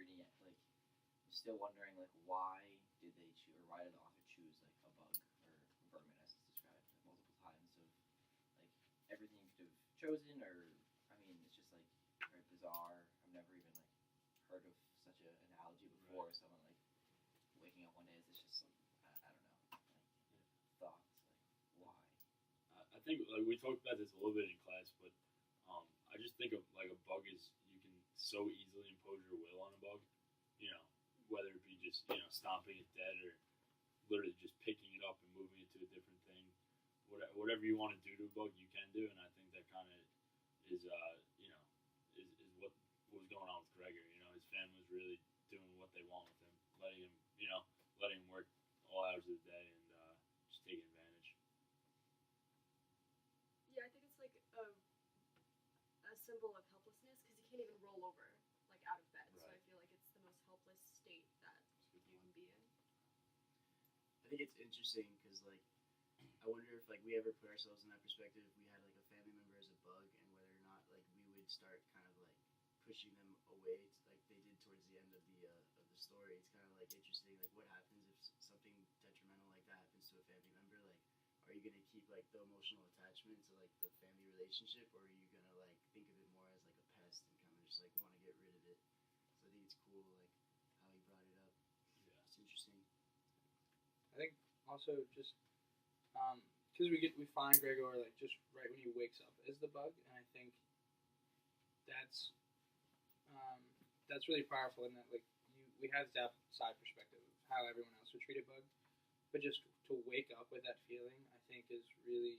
reading it, like I'm still wondering like why did they choose or why did the author choose like a bug or vermin as it's described like, multiple times of like everything you could have chosen or I mean it's just like very bizarre. I've never even like heard of such an analogy before. Right. Someone like waking up one day is just some I don't know like thoughts like why. I think like we talked about this a little bit in class, but I just think of like a bug is you can so easily impose your will on a bug. You know, whether it be just stomping it dead or literally just picking it up and moving it to a different thing. Whatever you want to do to a bug, you can do, and I think that kind of is is what was going on with Gregor. You know, his family was really doing what they want with him, letting him work all hours of the day and just taking advantage. Yeah, I think it's like a symbol of helplessness because he can't even roll over like out of bed. So I Right. feel like it's the most helpless state that That's a good you point. can be in. I think it's interesting because like I wonder if like we ever put ourselves in that perspective if we had like a family member as a bug and whether or not like we would start kind of like pushing them away like they did towards the end of the story. It's kind of like interesting like what happens if something detrimental like that happens to a family member. Like are you gonna keep like the emotional attachment to like the family relationship or are you gonna like think of it more as like a pest and kind of just like want to get rid of it? So I think it's cool like how he brought it up. Yeah. It's interesting. I think also just because we find Gregor like just right when he wakes up as the bug, and I think that's really powerful in that like we have that side perspective of how everyone else would treat a bug, but just to wake up with that feeling, I think is really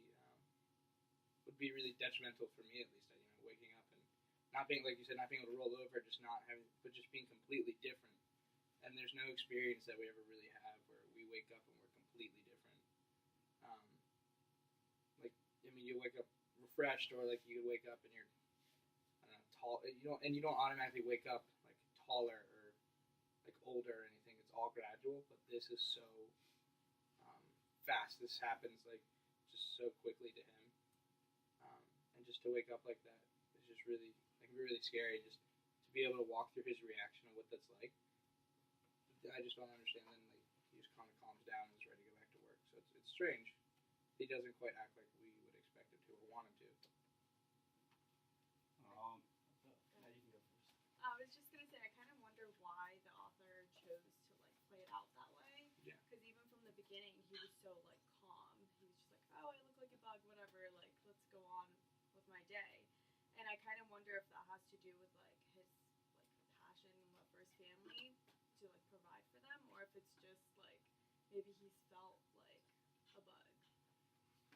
would be really detrimental for me at least. Waking up and not being like you said, not being able to roll over, just not having, but just being completely different. And there's no experience that we ever really have where we wake up and we're completely different. You wake up refreshed, or like you could wake up and you're, I don't know, tall. You don't automatically wake up like taller or like older or anything. It's all gradual, but this is so fast. This happens like just so quickly to him, and just to wake up like that is just really like really scary. Just to be able to walk through his reaction of what that's like. I just don't understand. Then like he just kind of calms down and is ready to go back to work. So it's strange. He doesn't quite act like we would expect him to or want him to. Yeah, you can go first. I was just gonna say, I kind of wonder why the author chose to like play it out that way. Yeah. Because even from the beginning, he was so like calm. He was just like, "Oh, I look like a bug, whatever. Like, let's go on with my day." And I kind of wonder if that has to do with like his like passion and love for his family to like provide for them, or if it's just like maybe he's felt like a bug.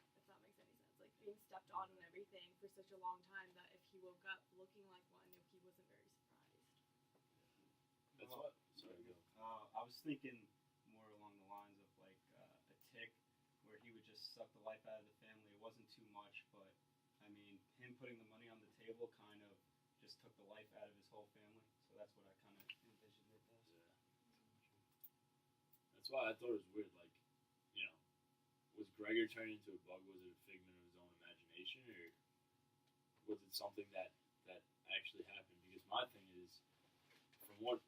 If that makes any sense, like being stepped on and everything for such a long time that if he woke up looking like one, he wasn't very surprised. That's what. Sorry, go. I was thinking more along the lines of like a tick, where he would just suck the life out of the family. It wasn't too much, but I mean, him putting the money on the table kind of just took the life out of his whole family. So that's what I kind of envisioned it as. Yeah. That's why I thought it was weird. Like, was Gregor turned into a bug? Was it a figment of his own imagination, or was it something that actually happened? Because my thing is, from what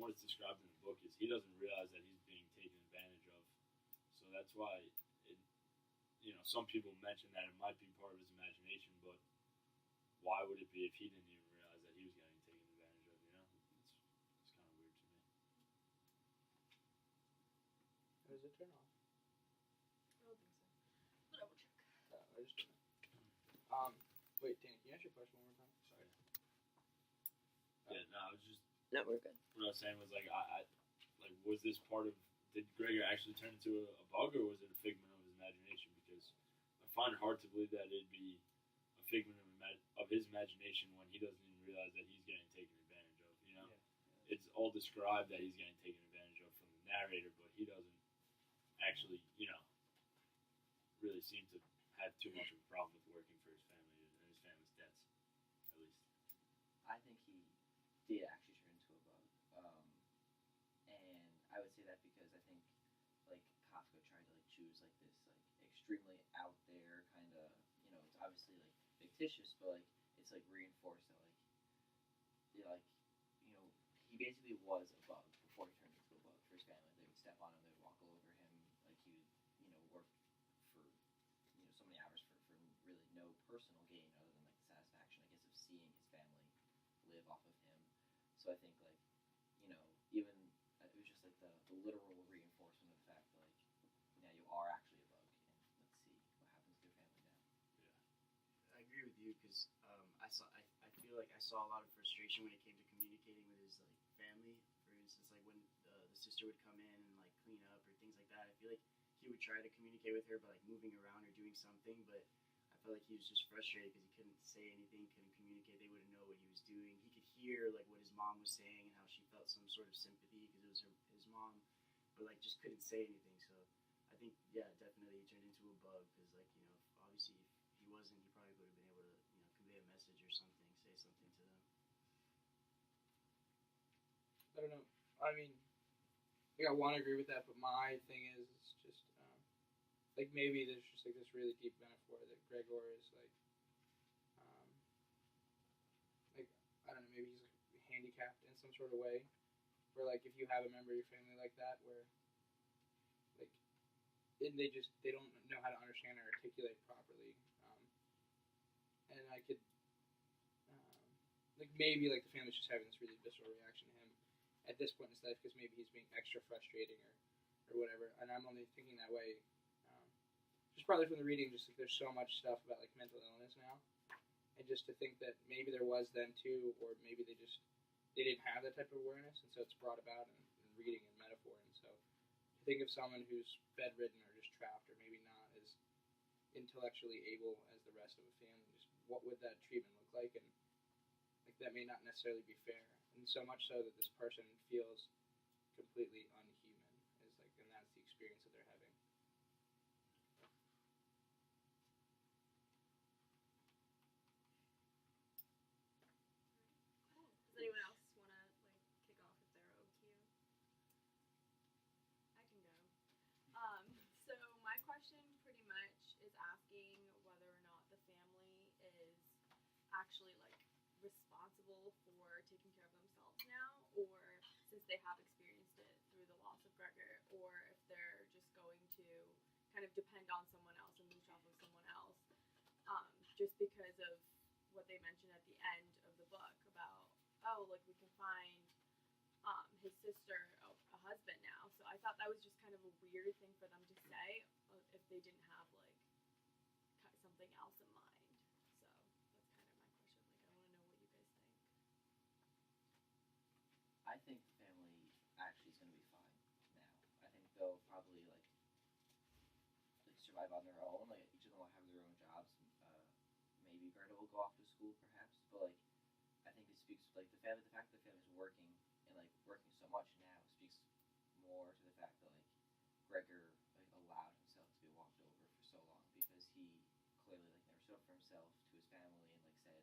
it's described in the book, is he doesn't realize that he's being taken advantage of. So that's why some people mention that it might be part of his imagination, but why would it be if he didn't even realize that he was getting taken advantage of? It's kind of weird to me. How does it turn off? I don't think so. But I will check. I just don't know. Wait, Danny, can you ask your question one more time? Sorry. Yeah, no, I was just No, we're good. what I was saying was like I like was this part of did Gregor actually turn into a bug or was it a figment of his imagination? Because I find it hard to believe that it'd be a figment of his imagination when he doesn't even realize that he's getting taken advantage of. Yeah. It's all described that he's getting taken advantage of from the narrator, but he doesn't actually really seem to have too much of a problem with working for his family and his family's debts, at least. I think he did actually turn into a bug, and I would say that because I think like Kafka tried to like choose like this like extremely out there kind of it's obviously like fictitious, but like it's like reinforced that like he basically was a bug before he turned into a bug for his family. They would step on him, they would walk all over him. Like he would, work for so many hours for really no personal gain other than like the satisfaction, I guess, of seeing his family live off of him. So I think like even it was just like the literal reinforcement of the fact that like now you are actually a bug, and let's see what happens to your family now. I agree with you because I feel like I saw a lot of frustration when it came to communicating with his like family. For instance, like when the sister would come in and like clean up or things like that. I feel like he would try to communicate with her by like moving around or doing something, but I felt like he was just frustrated because he couldn't say anything, couldn't communicate. They wouldn't know what he was doing. He could hear like what his mom was saying and how she felt some sort of sympathy because it was his mom, but like just couldn't say anything. So I think definitely he turned into a bug because like obviously if he wasn't, he probably would have been able to convey a message or something, say something to them. I don't know. I mean, I want to agree with that, but my thing is, it's just like maybe there's just like this really deep metaphor that Gregor is like I don't know, maybe he's like handicapped in some sort of way, where like if you have a member of your family like that, where like they don't know how to understand or articulate properly, and I could like maybe like the family's just having this really visceral reaction to him at this point in his life because maybe he's being extra frustrating or whatever, and I'm only thinking that way. Just probably from the reading, just like there's so much stuff about like mental illness now, and just to think that maybe there was then too, or maybe they didn't have that type of awareness, and so it's brought about in reading and metaphor. And so to think of someone who's bedridden or just trapped, or maybe not as intellectually able as the rest of a family, just what would that treatment look like? And like that may not necessarily be fair, and so much so that this person feels completely unhuman. Is like, and that's the experience that they're having. Does anyone else want to like kick off if they're OQ? I can go. So my question pretty much is asking whether or not the family is actually like responsible for taking care of themselves now, or since they have experienced it through the loss of Gregor, or if they're just going to kind of depend on someone else and leech off of someone else, just because of what they mentioned at the end of the book about, oh, like we can find his sister a husband now. So I thought that was just kind of a weird thing for them to say if they didn't have like something else in mind. So that's kind of my question. Like I want to know what you guys think. I think the family actually is going to be fine now. I think they'll probably like survive on their own. Like each of them will have their own jobs. Maybe Gerda will go off to school, perhaps. But like, I think it speaks like the fact that the family's working and like working so much now speaks more to the fact that like Gregor like allowed himself to be walked over for so long because he clearly like never stood up for himself to his family and like said,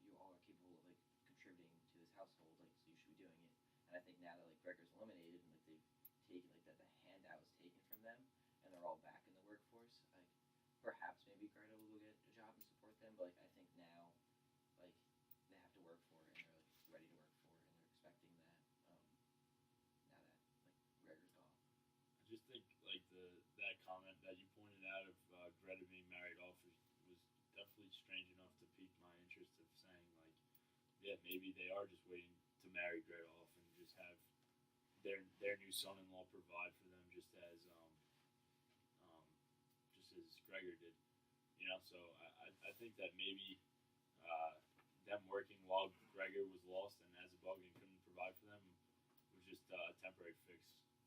you all are capable of like contributing to this household, like so you should be doing it. And I think now that like Gregor's eliminated and like they've taken like that the handout was taken from them and they're all back in the workforce, like perhaps maybe Gerda will go get a job and support them, but like I think now like they have to work for it and they're like ready to work for it and they're expecting that now that like Gregor's gone. I just think like that comment that you pointed out of Greta being married off was definitely strange enough to pique my interest of saying like, yeah, maybe they are just waiting to marry Greta off and just have their new son-in-law provide for them just as Gregor did. So I think that maybe them working while Gregor was lost and as a bug and couldn't provide for them was just a temporary fix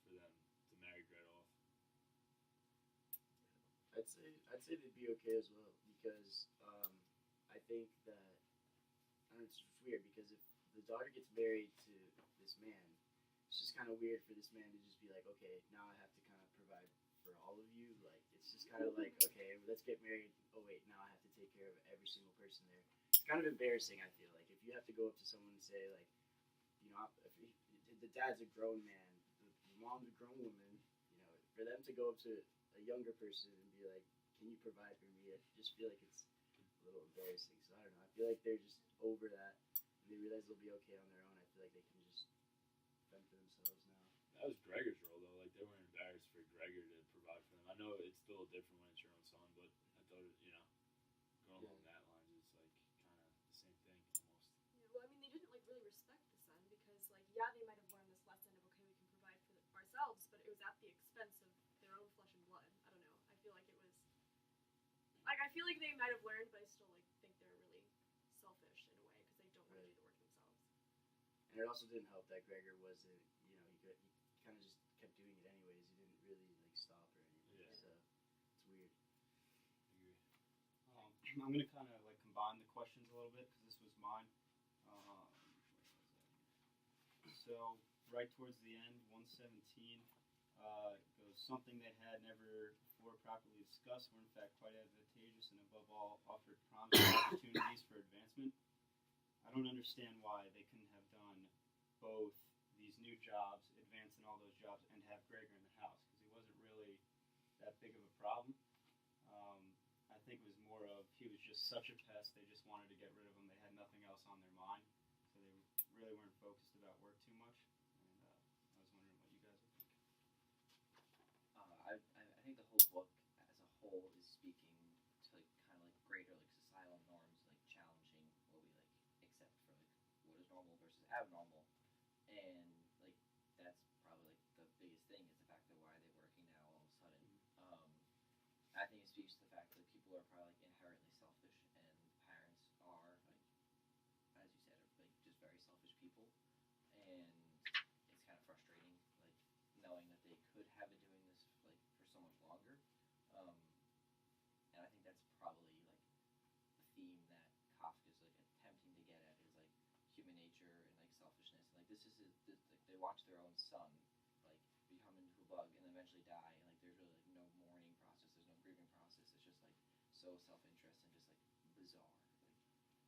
for them to marry Greta off. I'd say they'd be okay as well because I think that it's just weird because if the daughter gets married to this man, it's just kind of weird for this man to just be like, okay, now I have to kind of provide for all of you. Like it's just kind of like, okay, let's get married. Oh wait, now I have to take care of every single person there. It's kind of embarrassing. I feel like if you have to go up to someone and say like, if the dad's a grown man, the mom's a grown woman. For them to go up to a younger person and be like, can you provide for me? I just feel like it's a little embarrassing. So I don't know. I feel like they're just over that. And they realize they'll be okay on their own. I feel like they can just fend for themselves now. That was Gregor's role though. Like they weren't embarrassed for Gregor to provide for them. I know it's still different when it's your own son, but I thought going along that lines is like kind of the same thing almost. Yeah, well, I mean, they didn't like really respect the son because, like, yeah, they might have learned this lesson of okay, we can provide for ourselves, but it was at the expense of their own flesh and blood. I don't know. I feel like it was like I feel like they might have learned, but I still like think they're really selfish in a way because they don't want to do the work themselves. And it also didn't help that Gregor wasn't, he kind of just kept doing it anyways. He didn't really like stop or anything. Yeah. So it's weird. I'm gonna kind of like combine the questions a little bit because this was mine. So right towards the end, 117 goes something they had never before properly discussed were in fact quite advantageous and above all offered promising opportunities for advancement. I don't understand why they couldn't have done both these new jobs, advance in all those jobs, and have Gregor in the house because he wasn't really that big of a problem. I think it was more of he was just such a pest. They just wanted to get rid of him. They had nothing else on their mind, so they really weren't focused about work too much. And I was wondering what you guys would think. I think the whole book as a whole is speaking to like kind of like greater like societal norms, like challenging what we like accept for like what is normal versus abnormal, and like that's probably like the biggest thing is the fact that why are they working now all of a sudden. I think it speaks to the fact that people are probably like inherently selfish, and parents are like, as you said, are like just very selfish people, and it's kind of frustrating, like knowing that they could have been doing this like for so much longer. And I think that's probably like the theme that Kafka's like attempting to get at is like human nature and like selfishness. And like this like they watch their own son like become into a bug and eventually die, and like there's really like no mourning process, there's no grieving process. It's just like so self-interest and just like bizarre, like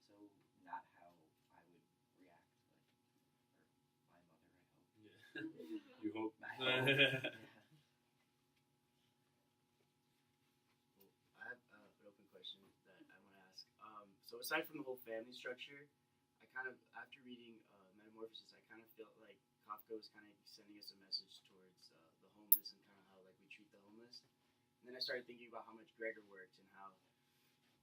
so not how I would react, like or my mother, I hope. Yeah. You hope. I hope. Yeah. I have an open question that I want to ask. So aside from the whole family structure, I kind of, after reading Metamorphosis, I kind of felt like Kafka was kind of sending us a message towards the homeless and kind of how like we treat the homeless. And then I started thinking about how much Gregor worked and how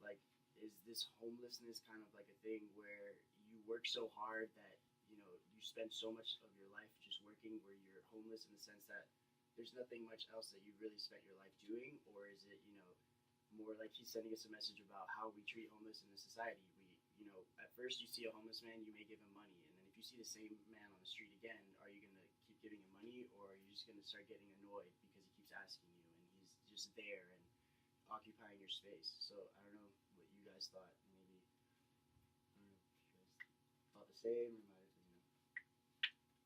like is this homelessness kind of like a thing where you work so hard that you spend so much of your life just working where you're homeless in the sense that there's nothing much else that you really spent your life doing, or is it more like he's sending us a message about how we treat homeless in the society? At first you see a homeless man, you may give him money, and then if you see the same man on the street again, are you going to keep giving him money, or are you just going to start getting annoyed because he keeps asking you and he's just there and occupying your space? So I don't know what you guys thought. Maybe I don't know if you guys thought the same or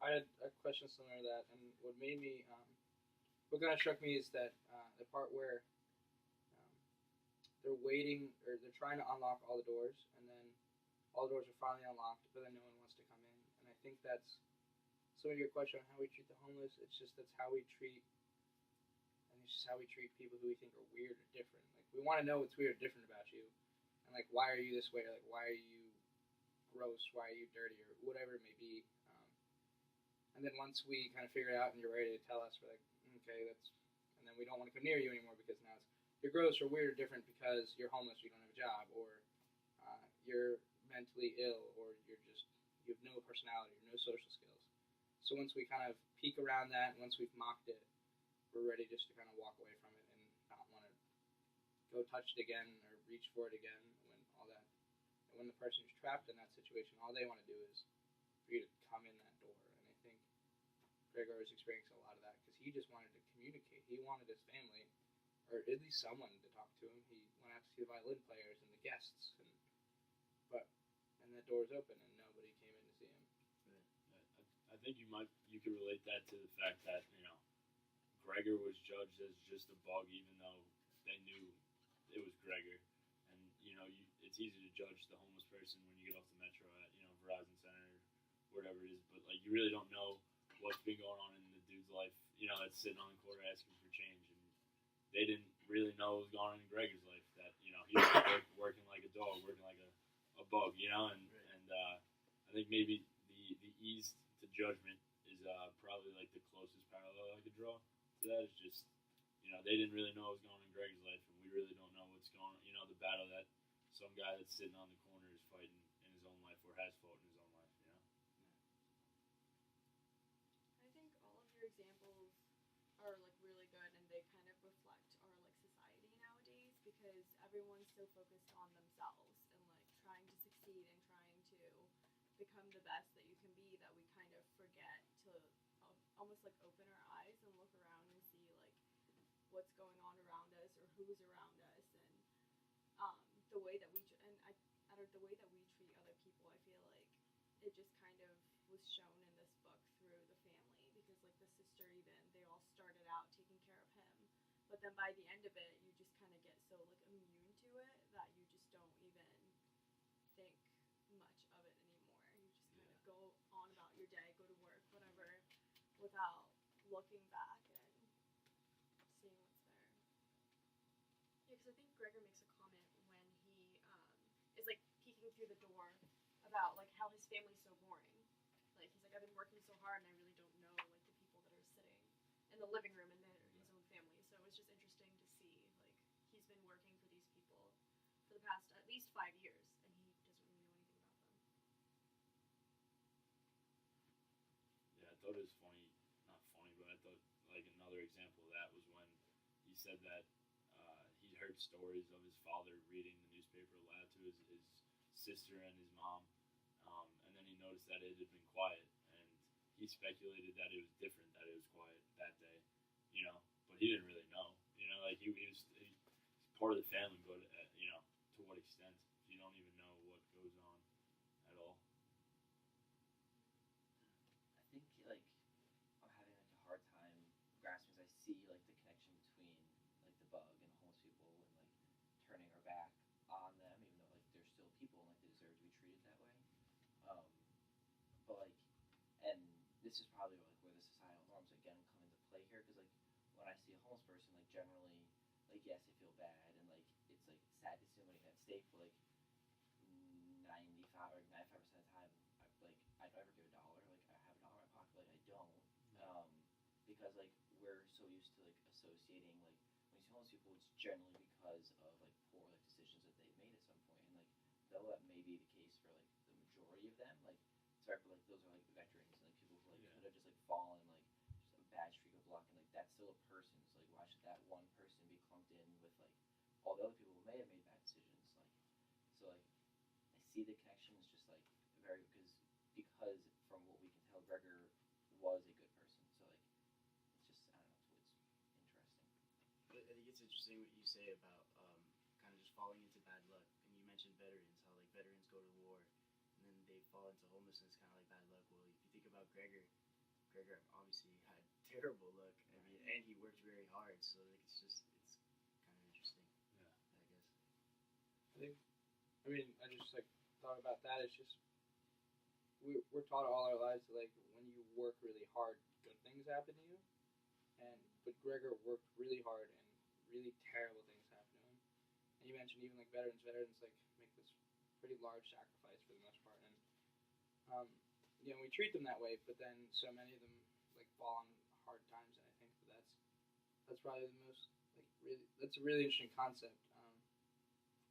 I had a question similar to that, and what made me, what kind of struck me is that the part where they're waiting or they're trying to unlock all the doors, and then all the doors are finally unlocked, but then no one wants to come in. And I think that's some of your question on how we treat the homeless. It's just that's how we treat, and it's just how we treat people who we think are weird or different. Like we want to know what's weird or different about you, and like why are you this way? Or like why are you gross? Why are you dirty? Or whatever it may be. And then once we kind of figure it out and you're ready to tell us, we're like, okay, that's, and then we don't want to come near you anymore because now it's, you're gross or weird or different because you're homeless, or you don't have a job, or you're mentally ill, or you have no personality or no social skills. So once we kind of peek around that, and once we've mocked it, we're ready just to kind of walk away from it and not want to go touch it again or reach for it again when the person who's trapped in that situation, all they want to do is for you to come in that door. And I think Gregor was experiencing a lot of that because he just wanted to communicate. He wanted his family, or at least someone, to talk to him. He went out to see the violin players and the guests, and the door's open and nobody came in to see him. I think you could relate that to the fact that Gregor was judged as just a bug, even though they knew it was Gregor. And it's easy to judge the homeless person when you get off the metro at Verizon Center or whatever it is, but like you really don't know what's been going on in the dude's life. That's sitting on the corner asking for change, and they didn't really know what was going on in Gregor's life. That he was working like a dog, working like a bug, and I think maybe the ease to judgment is probably like the closest parallel I could draw to that is just, they didn't really know what was going on in Greg's life, and we really don't know what's going on. The battle that some guy that's sitting on the corner is fighting in his own life or has fought in his own life. I think all of your examples are like really good, and they kind of reflect our like society nowadays because everyone's so focused on themselves and like trying to succeed and trying to become the best that you can be that we kind of forget to almost like open our eyes and look around and see like what's going on around us or who's around us and the way that we the way that we treat other people. I feel like it just kind of was shown in this book through the family because like the sister even they all started out taking care of him, but then by the end of it you just kind of get so like immune to it that you just don't even think much of it anymore. You just kind of go on about your day, go to work, whatever, without looking back and seeing what's there. Yeah, because I think Gregor makes a comment when he is like peeking through the door about like how his family's so boring. Like he's like, I've been working so hard and I really don't know like the people that are sitting in the living room and they're his own family. So it's just interesting to see like he's been working for these people for the past at least 5 years and he doesn't really know anything about them. Yeah, I thought it was funny, not funny, but I thought like another example of that was when he said that he'd heard stories of his father reading the newspaper aloud to his sister and his mom, and then he noticed that it had been quiet, and he speculated that it was different, that it was quiet that day, but he didn't really know, like he's part of the family, but to what extent? You don't even know what goes on at all. I think like I'm having like a hard time grasping as I see like the connection between like the bug and homeless people and like turning our back on them, even though like they're still people and like they deserve to be treated that way. But like, and this is probably like where the societal norms again come into play here because like when I see a homeless person, like generally, like yes, I feel bad and like it's like sad to see somebody at stake, but like 95 or 95% of the time, I don't ever give $1. Like I have $1 in my pocket, like I don't, because like we're so used to like associating like when you see homeless people, it's generally because of like poor like decisions that they've made at some point, and like though that may be the case for like the majority of them, like sorry, but like those are like veterans and like people who like could have just like fallen like just a bad streak of luck, and like that's still a person. So like why should that one person be clumped in with like all the other people who may have made bad decisions? Like so like I see the connections just like very because from what we can tell, Gregor was a good person. So like it's just I don't know, it's interesting. But I think it's interesting what you say about kind of just falling into bad luck. And you mentioned veterans, how like veterans go to war and then they fall into homelessness, kind of like bad luck. Well, if you think about Gregor obviously had terrible luck. I mean, and he worked very hard. So like it's kind of interesting. Yeah. I guess. I just like thought about that. It's just we're taught all our lives that like when you work really hard, good things happen to you. But Gregor worked really hard and really terrible things happen to him. And you mentioned even like veterans like make this pretty large sacrifice for the most part, and we treat them that way. But then so many of them like fall on hard times, and I think that's probably the most like that's a really interesting concept.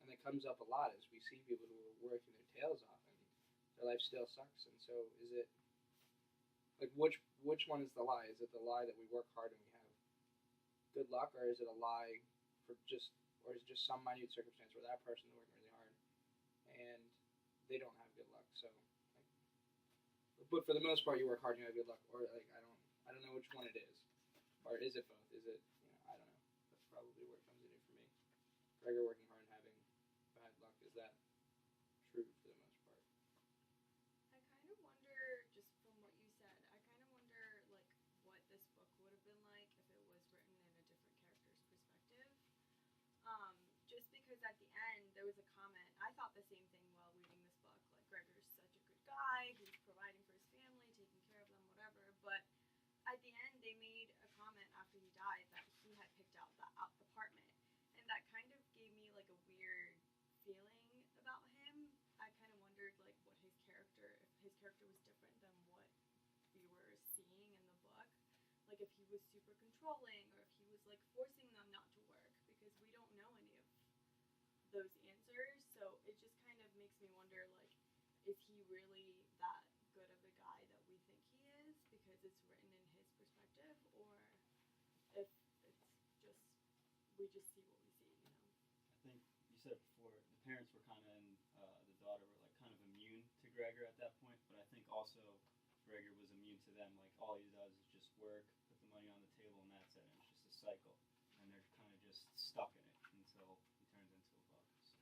And it comes up a lot as we see people who are working their tails off and their life still sucks. And so is it like which one is the lie? Is it the lie that we work hard and we have good luck, or is it a lie or is it just some minute circumstance where that person is working really hard and they don't have good luck? So like, but for the most part you work hard and you have good luck, or like I don't know which one it is. Or is it both? Is it I don't know. That's probably where it comes into for me. Gregor working hard and having bad luck, is that true for the most part? I kind of wonder, just from what you said, I kind of wonder like what this book would have been like if it was written in a different character's perspective. Just because at the end there was a comment, I thought the same thing while reading this book. Like Gregor's such a good guy, he's providing for his family, taking care of them, whatever. But at the end they made a comment after he died that he had picked out the apartment, and that kind of gave me like a weird feeling about him. I kind of wondered like if his character was different than what we were seeing like if he was super controlling or if he was like forcing them not to work, because we don't know any of those answers. So it just kind of makes me wonder, like, is he really that good of a guy that we think he is because it's written in his perspective, or if it's just we just see what we see, you know? I think you said it before, the parents were kind of, and the daughter were like kind of immune to Gregor at that point, but I think also Gregor was immune to them. Like all he does is just work, put the money on the table, and that's it. And it's just a cycle, and they're kind of just stuck in it until he turns into a bug. So,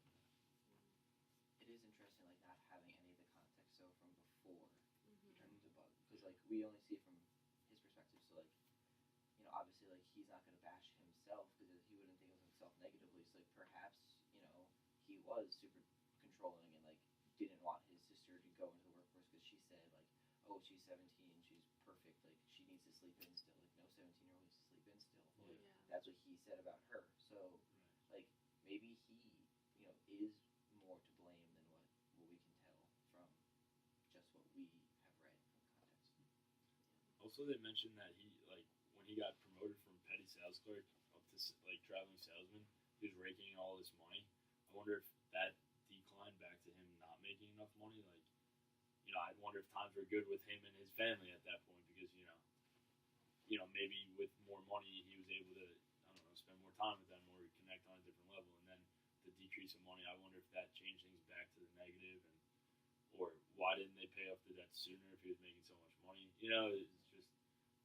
It is interesting, like not having any of the context. So from before he Mm-hmm. turned into Bug, because like we only see it from his perspective. So like obviously like he's not gonna bash himself because he wouldn't think of himself negatively. So like perhaps he was super controlling and like didn't want his sister to go into the workforce because she said like, oh, she's 17, she's perfect, like she needs to sleep in still. Like no 17-year-old needs to sleep in still. Like Yeah. that's what he said about her. So like maybe he is more to blame than what we can tell from just what we have read from context. Also, they mentioned that he like when he got promoted from petty sales clerk up to like traveling salesman, he was raking in all this money. I wonder if that declined back to him not making enough money. Like, I wonder if times were good with him and his family at that point because maybe with more money he was able to spend more time with them or connect on a different level. And then the decrease of money, I wonder if that changed things back to the negative or why didn't they pay off the debt sooner if he was making so much money? It's just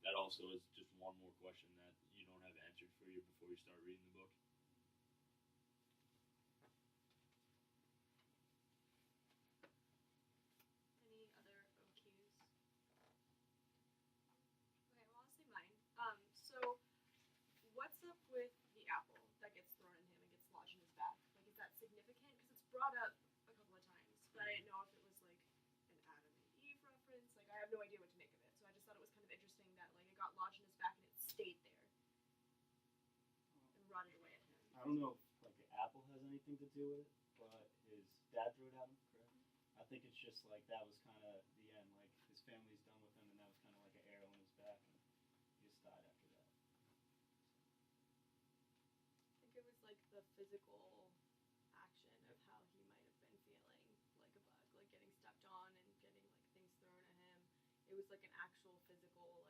that also is just one more question that you don't have answered for you before you start reading the book. Any other OQs? Okay, well, I'll say mine. So what's up with the apple that gets thrown at him and gets lodged in his back? Like, is that significant? Because it's brought up a couple of times, but I didn't know if it was like an Adam and Eve reference. Like, I have no idea what to make of it. So I just thought it was kind of interesting that like it got lodged in his back and it stayed there and rotted away at him. I don't know if like the apple has anything to do with it, but his dad threw it at him, correct? I think it's just like that was kind of the end. Like his family's done with him, and that was kind of like an arrow in his back, and he just died after that. I think it was like the physical action of how he might have been feeling like a bug, like getting stepped on and getting like things thrown at him. It was like an actual physical,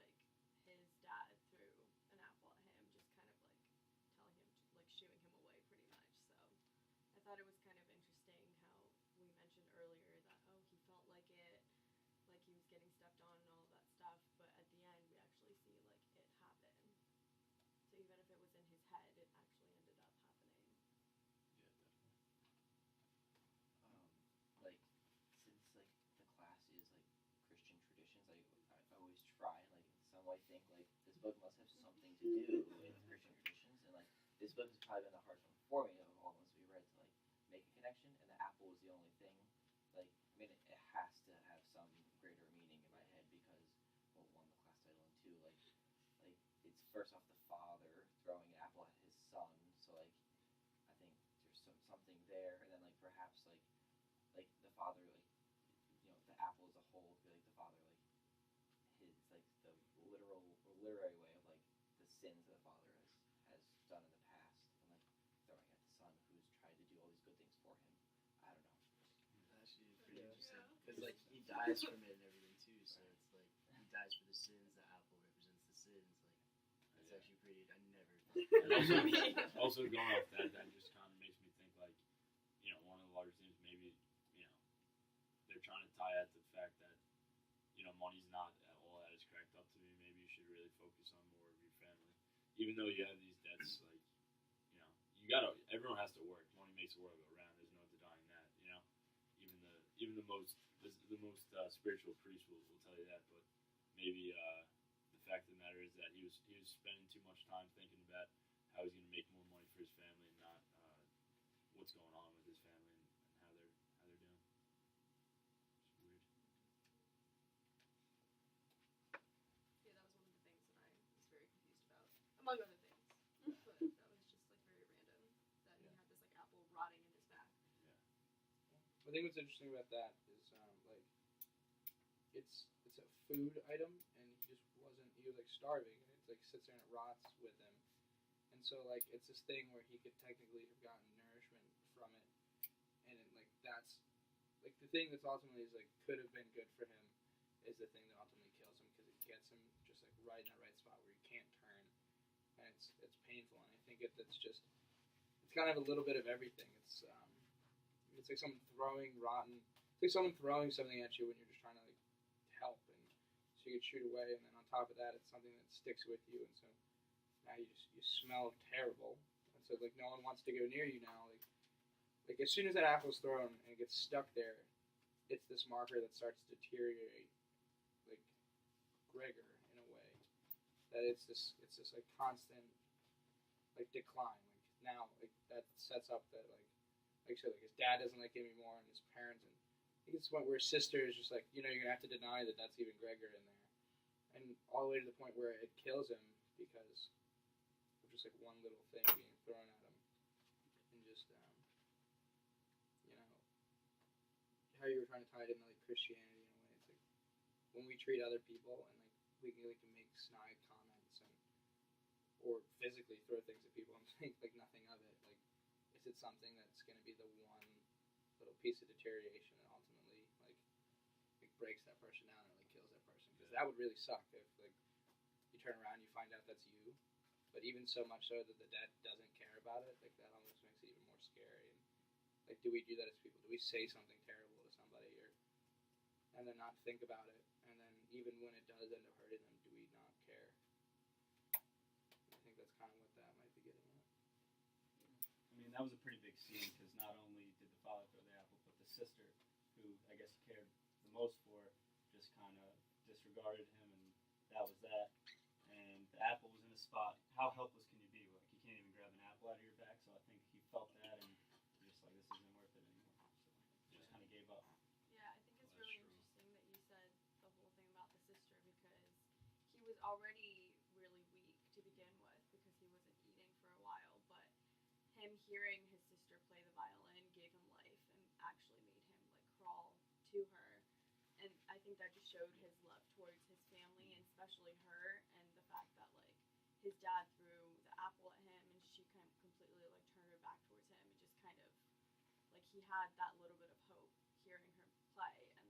like his dad threw an apple at him, just kind of like telling him to, like shooing him away pretty much. So I thought it was kind of interesting how we mentioned earlier that he felt like he was getting stepped on and all of that stuff, but at the end we actually see like it happen. So even if it was in his head, it actually ended up happening. Yeah, definitely. Like since like the class is like Christian traditions, I always try and like in some way think like this book must have something to do with Christian traditions, and like this book has probably been the hardest one for me of all the ones we read to like make a connection, and the apple is the only thing. Like I mean, it has to have some greater meaning in my head because well, one, the class title, and two, like it's first off the father throwing an apple at his son, so like I think there's something there, and then like perhaps like the father the apple as a whole, like the father like his like the literary way of like the sins that the father has done in the past, and like throwing at the son who's tried to do all these good things for him. I don't know. Actually, pretty Yeah. interesting Yeah. because like he dies from it and everything too. So it's like he dies for the sins. The apple represents the sins. Like that's actually pretty. I never. And also going off that just kind of makes me think like, one of the larger things maybe, they're trying to tie at the fact that, money's not all that is cracked up to be. Maybe you should really focus on more of your family. Even though you have these debts, like, everyone has to work. Money makes the world go round. There's no denying that, Even the most spiritual priest will tell you that, but maybe the fact of the matter is that he was spending too much time thinking about how he's going to make more money for his family and not what's going on with his family and how they're doing. It's weird. Yeah, that was one of the things that I was very confused about, among other things. But that was just like very random that he had this like apple rotting in his back. I think what's interesting about that is it's a food item, and he was like starving, and it like sits there and it rots with him. And so like it's this thing where he could technically have gotten nourishment from it, and it, like that's like the thing that's ultimately is like could have been good for him is the thing that ultimately kills him because it gets him just like right in that right spot where he can't turn, and it's painful. And I think that's just it's kind of a little bit of everything. It's like someone throwing rotten. It's like someone throwing something at you when you're just trying to like help, and so you could shoot away, and then on top of that, it's something that sticks with you, and so now you smell terrible, and so like no one wants to go near you now. Like as soon as that apple's thrown and it gets stuck there, it's this marker that starts to deteriorate, like Gregor in a way. That it's this like constant like decline. Like now like that sets up that like I said, like his dad doesn't like him anymore, and his parents, and I think it's the point where his sister is just like, you're gonna have to deny that that's even Gregor in there, and all the way to the point where it kills him because of just like one little thing being thrown at him, and just you know how you were trying to tie it into like Christianity in a way. It's like when we treat other people and like we can make snide comments and or physically throw things at people and think like nothing of it. Like, is it something that's going to be the one little piece of deterioration that ultimately like breaks that person down or like kills that person? Because that would really suck if like you turn around and you find out that's you. But even so much so that the dad doesn't care about it, like that almost makes it even more scary. And like, do we do that as people? Do we say something terrible to somebody and then not think about it? And then even when it does end up hurting them, do we not care? I think that's kind of what that might be getting at. I mean, that was a pretty big scene because not only did the father throw the apple, but the sister, who I guess he cared the most for, just kind of disregarded him, and that was that. And the apple was in a spot. How helpless can you be? Like, you can't even grab an apple out of your back. So I think he felt that and just like, this isn't worth it anymore. So just kind of gave up. Yeah, I think it's Well, really that's true. interesting that you said the whole thing about the sister because he was already really weak to begin with because he wasn't eating for a while, but him hearing his sister play the violin gave him life and actually made him like crawl to her. And I think that just showed his love towards his family and especially her, and the fact that like his dad threw the apple at him and she kind of completely like turned her back towards him. It just kind of like he had that little bit of hope hearing her play, and